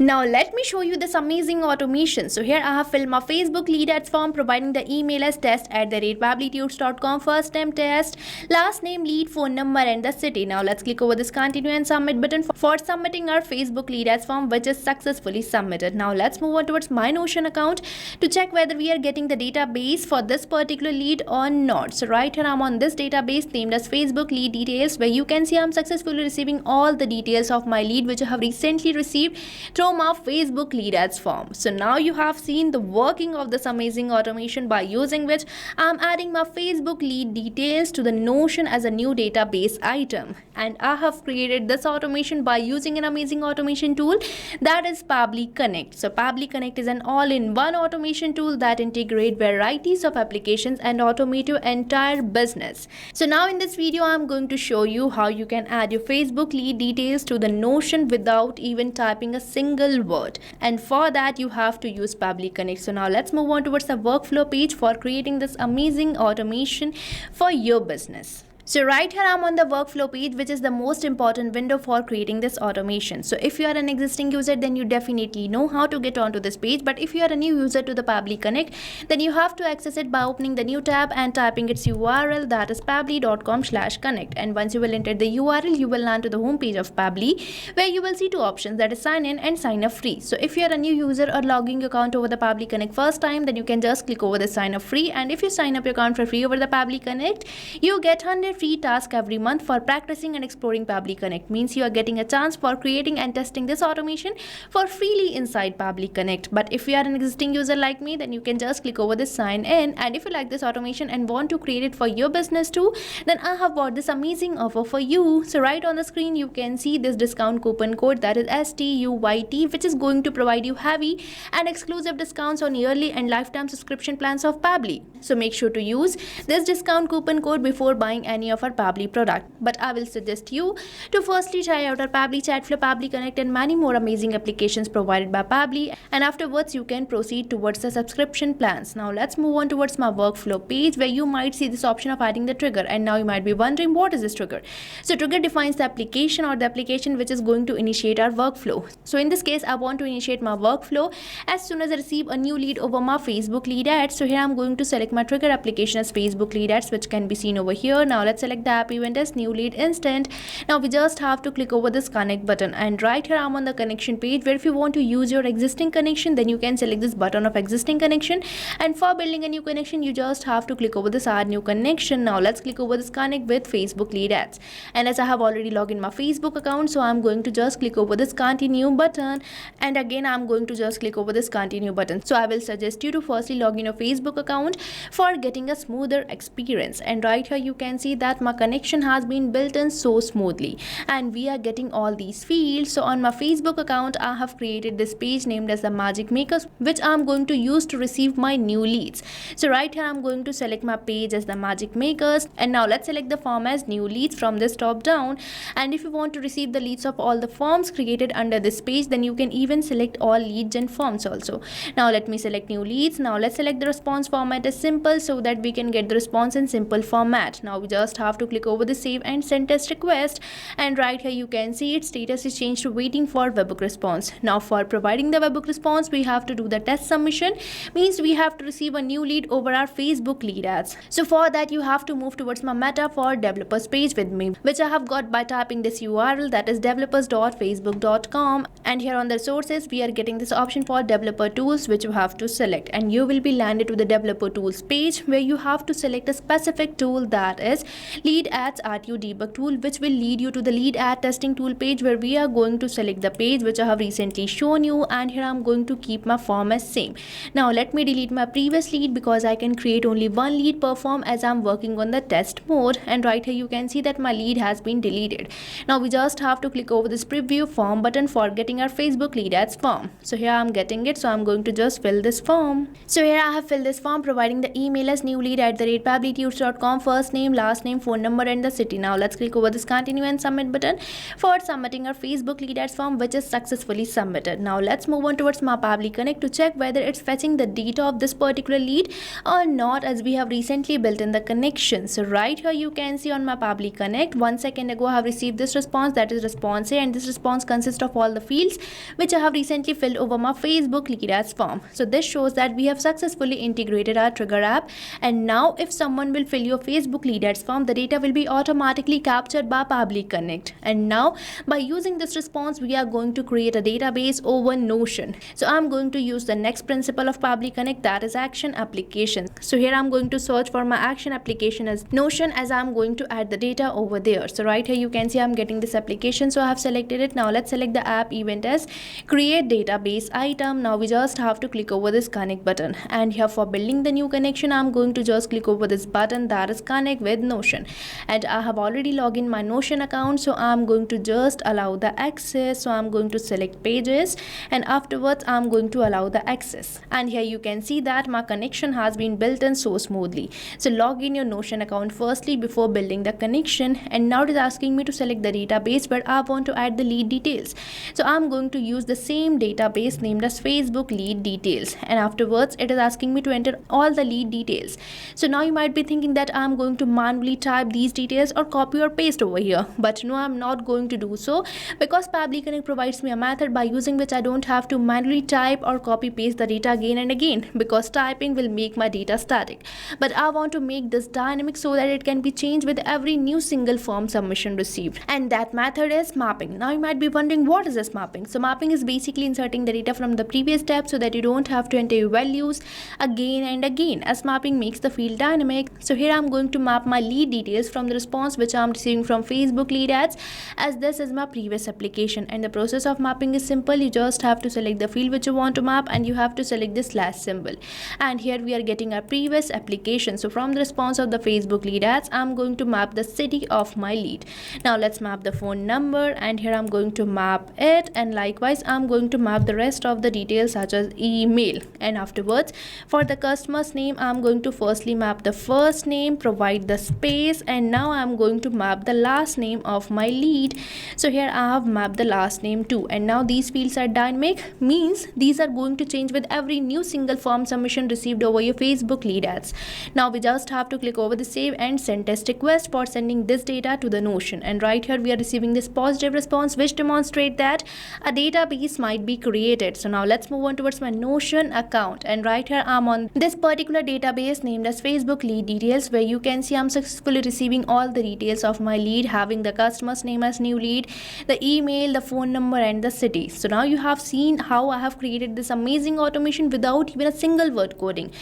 Now let me show you this amazing automation. So here I have filled my Facebook lead ads form providing the email as test@pabblytunes.com, first name test, last name lead, phone number and the city. Now let's click over this continue and submit button for submitting our Facebook lead ads form, which is successfully submitted. Now let's move on towards my Notion account to check whether we are getting the database for this particular lead or not. So right here I'm on this database named as Facebook lead details, where you can see I'm successfully receiving all the details of my lead which I have recently received through my Facebook lead ads form. So now you have seen the working of this amazing automation, by using which I'm adding my Facebook lead details to the Notion as a new database item. And I have created this automation by using an amazing automation tool, that is Pabbly Connect. So Pabbly Connect is an all-in-one automation tool that integrates varieties of applications and automate your entire business. So now in this video I'm going to show you how you can add your Facebook lead details to the Notion without even typing a single word, and for that you have to use Pabbly Connect. So now let's move on towards the workflow page for creating this amazing automation for your business. So right here I'm on the workflow page, which is the most important window for creating this automation. So if you are an existing user, then you definitely know how to get onto this page, but if you are a new user to the Pabbly Connect, then you have to access it by opening the new tab and typing its URL, that is pabbly.com/connect. And once you will enter the URL, you will land to the home page of Pabbly, where you will see two options, that is sign in and sign up free. So if you are a new user or logging your account over the Pabbly Connect first time, then you can just click over the sign up free, and if you sign up your account for free over the Pabbly Connect, you get 100 free task every month for practicing and exploring Pabbly Connect. Means you are getting a chance for creating and testing this automation for freely inside Pabbly Connect. But if you are an existing user like me, then you can just click over this sign in, and if you like this automation and want to create it for your business too, then I have bought this amazing offer for you. So right on the screen you can see this discount coupon code, that is STUYT, which is going to provide you heavy and exclusive discounts on yearly and lifetime subscription plans of Pabbly. So make sure to use this discount coupon code before buying any of our Pabbly product. But I will suggest you to firstly try out our Pabbly Chat Flow, Pabbly Connect and many more amazing applications provided by Pabbly, and afterwards you can proceed towards the subscription plans. Now let's move on towards my workflow page, where you might see this option of adding the trigger, and now you might be wondering what is this trigger. So trigger defines the application or the application which is going to initiate our workflow. So in this case I want to initiate my workflow as soon as I receive a new lead over my Facebook lead ads. So here I'm going to select my trigger application as Facebook lead ads, which can be seen over here. Now let's select the app event as new lead instant. Now we just have to click over this connect button, and right here I'm on the connection page, where if you want to use your existing connection, then you can select this button of existing connection, and for building a new connection you just have to click over this add new connection. Now let's click over this connect with Facebook lead ads, and as I have already logged in my Facebook account, so I'm going to just click over this continue button, and again I'm going to just click over this continue button. So I will suggest you to firstly log in your Facebook account for getting a smoother experience, and right here you can see that my connection has been built in so smoothly, and we are getting all these fields. So on my Facebook account I have created this page named as the magic makers, which I'm going to use to receive my new leads. So right here I'm going to select my page as the magic makers, and now let's select the form as new leads from this top down, and if you want to receive the leads of all the forms created under this page, then you can even select all leads and forms also. Now let me select new leads. Now let's select the response format as simple, so that we can get the response in simple format. Now we just have to click over the save and send test request, and right here you can see its status is changed to waiting for webhook response. Now for providing the webhook response, we have to do the test submission, means we have to receive a new lead over our Facebook lead ads. So for that you have to move towards my meta for developers page with me, which I have got by typing this URL, that is developers.facebook.com, and here on the resources we are getting this option for developer tools, which you have to select, and you will be landed to the developer tools page, where you have to select a specific tool, that is lead ads RTO debug tool, which will lead you to the lead ad testing tool page, where we are going to select the page which I have recently shown you, and here I'm going to keep my form as same. Now let me delete my previous lead, because I can create only one lead per form as I'm working on the test mode, and right here you can see that my lead has been deleted. Now we just have to click over this preview form button for getting our Facebook lead ads form. So here I'm getting it, so I'm going to just fill this form. So here I have filled this form providing the email as newlead@pabblytunes.com, first name, last name, name, phone number and the city. Now let's click over this continue and submit button for submitting our Facebook lead ads form, which is successfully submitted. Now let's move on towards my Pabbly Connect to check whether it's fetching the data of this particular lead or not, as we have recently built in the connection. So right here you can see on my Pabbly Connect, 1 second ago I have received this response, that is response A, and this response consists of all the fields which I have recently filled over my Facebook lead ads form. So this shows that we have successfully integrated our trigger app, and now if someone will fill your Facebook lead ads form, the data will be automatically captured by Pabbly Connect. And now by using this response, we are going to create a database over Notion. So I'm going to use the next principle of Pabbly Connect, that is action application. So here I'm going to search for my action application as Notion, as I'm going to add the data over there. So right here you can see I'm getting this application, so I have selected it. Now let's select the app event as create database item. Now we just have to click over this connect button, and here for building the new connection, I'm going to just click over this button, that is connect with Notion. And I have already logged in my Notion account, so I'm going to just allow the access. So I'm going to select pages, and afterwards I'm going to allow the access. And here you can see that my connection has been built in so smoothly. So log in your Notion account firstly before building the connection, and now it is asking me to select the database, but I want to add the lead details. So I'm going to use the same database named as Facebook lead details, and afterwards it is asking me to enter all the lead details. So now you might be thinking that I'm going to manually type these details or copy or paste over here, but no, I'm not going to do so, because Pabbly Connect provides me a method by using which I don't have to manually type or copy paste the data again and again, because typing will make my data static. But I want to make this dynamic so that it can be changed with every new single form submission received, and that method is mapping. Now you might be wondering, what is this mapping? So mapping is basically inserting the data from the previous step so that you don't have to enter your values again and again, as mapping makes the field dynamic. So here I'm going to map my lead details from the response which I'm receiving from Facebook lead ads, as this is my previous application. And the process of mapping is simple. You just have to select the field which you want to map, and you have to select this slash symbol. And here we are getting our previous application. So from the response of the Facebook lead ads, I'm going to map the city of my lead. Now let's map the phone number, and here I'm going to map it, and likewise I'm going to map the rest of the details such as email. And afterwards for the customer's name, I'm going to firstly map the first name, provide the space, and now I'm going to map the last name of my lead. So here I have mapped the last name too, and now these fields are dynamic, means these are going to change with every new single form submission received over your Facebook lead ads. Now we just have to click over the save and send test request for sending this data to the Notion, and right here we are receiving this positive response which demonstrate that a database might be created. So now let's move on towards my Notion account, and right here I'm on this particular database named as Facebook lead details, where you can see I'm successfully receiving all the details of my lead, having the customer's name as new lead, the email, the phone number and the city. So now you have seen how I have created this amazing automation without even a single word coding,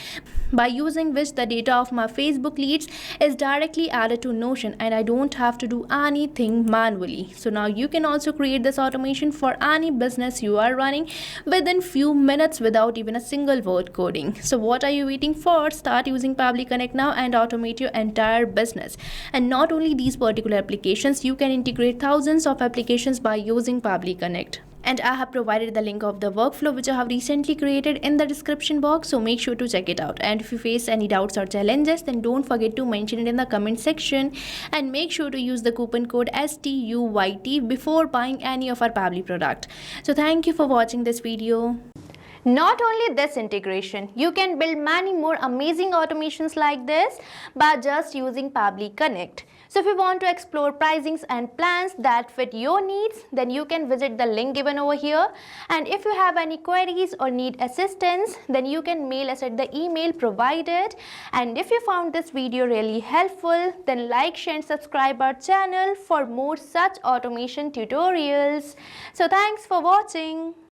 by using which the data of my Facebook leads is directly added to Notion, and I don't have to do anything manually. So now you can also create this automation for any business you are running within few minutes without even a single word coding. So what are you waiting for? Start using Pabbly Connect now and automate your entire business. And not only these particular applications, you can integrate thousands of applications by using Pabbly Connect. And I have provided the link of the workflow which I have recently created in the description box, so make sure to check it out. And if you face any doubts or challenges, then don't forget to mention it in the comment section, and make sure to use the coupon code STUYT before buying any of our Pabbly product. So thank you for watching this video. Not only this integration, you can build many more amazing automations like this by just using Pabbly Connect. So if you want to explore pricings and plans that fit your needs, then you can visit the link given over here. And if you have any queries or need assistance, then you can mail us at the email provided. And if you found this video really helpful, then like, share and subscribe our channel for more such automation tutorials. So thanks for watching.